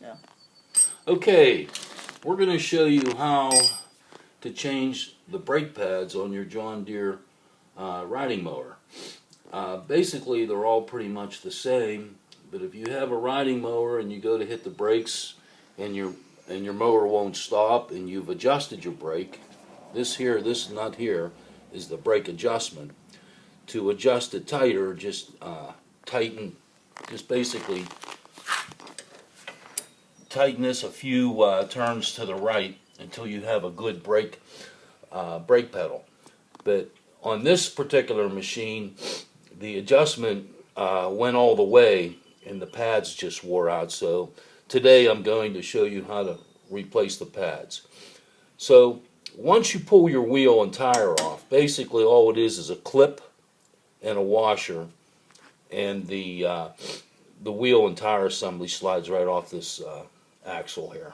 Yeah. Okay, we're going to show you how to change the brake pads on your John Deere riding mower. Basically, they're all pretty much the same, but if you have a riding mower and you go to hit the brakes and your mower won't stop and you've adjusted your brake, this nut here is the brake adjustment. To adjust it tighter, just basically tighten this a few turns to the right until you have a good brake pedal. But on this particular machine, the adjustment went all the way and the pads just wore out. So today I'm going to show you how to replace the pads. So once you pull your wheel and tire off, basically all it is a clip and a washer, and the wheel and tire assembly slides right off this axle here.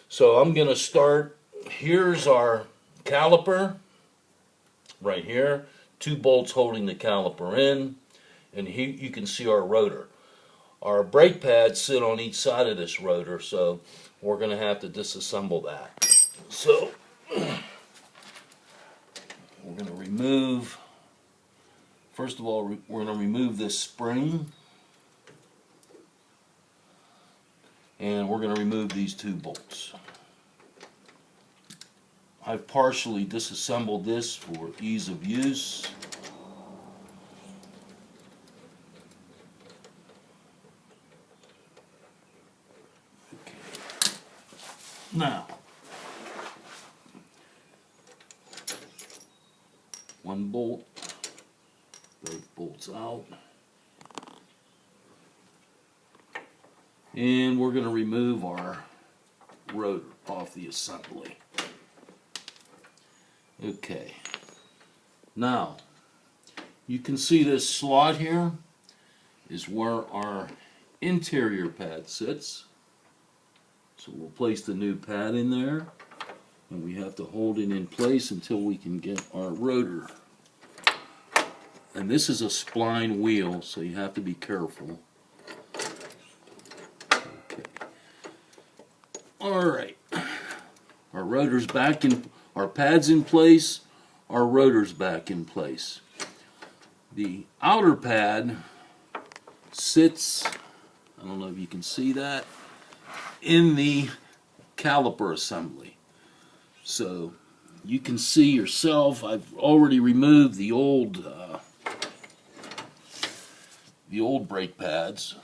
So I'm going to start. Here's our caliper right here, 2 bolts holding the caliper in, and here you can see our rotor. Our brake pads sit on each side of this rotor, so we're going to have to disassemble that. So we're going to remove, first of all, we're going to remove this spring, and we're going to remove these 2 bolts. I've partially disassembled this for ease of use. Okay. Now, 1 bolt, both bolts out. And we're going to remove our rotor off the assembly. Okay. Now, you can see this slot here is where our interior pad sits. So we'll place the new pad in there, and we have to hold it in place until we can get our rotor. And this is a spline wheel, so you have to be careful. Okay. All right. Our rotor's back in, our pad's in place, our rotor's back in place. The outer pad sits, I don't know if you can see that, in the caliper assembly. So you can see yourself, I've already removed the old brake pads.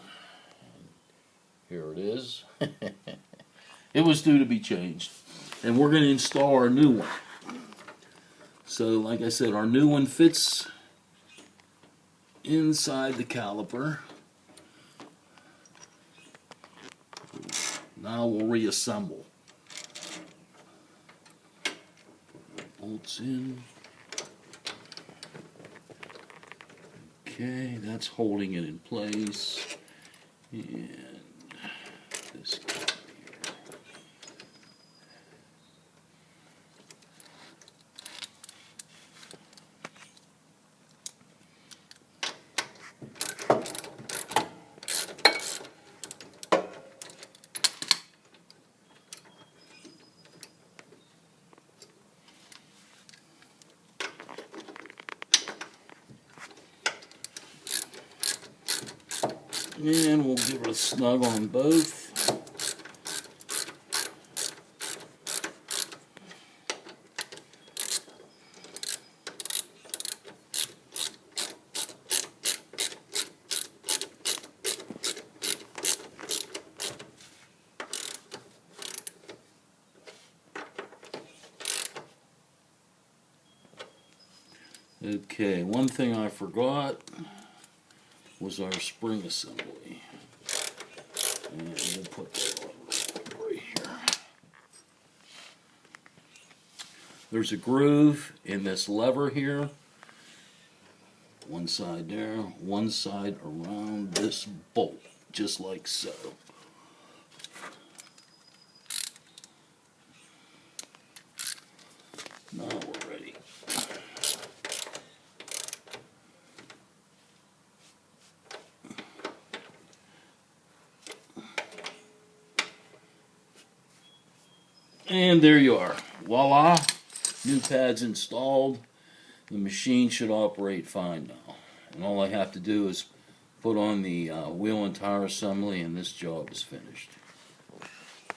Here it is. It was due to be changed. And we're going to install our new one. So like I said, our new one fits inside the caliper. Now we'll reassemble. Bolts in. Okay, that's holding it in place. And this guy here. And we'll give it a snug on both. Okay, one thing I forgot was our spring assembly. And we'll put that on right here. There's a groove in this lever here. One side there, one side around this bolt, just like so. Now we're ready. And there you are. Voila! New pads installed. The machine should operate fine now. And all I have to do is put on the wheel and tire assembly, and this job is finished.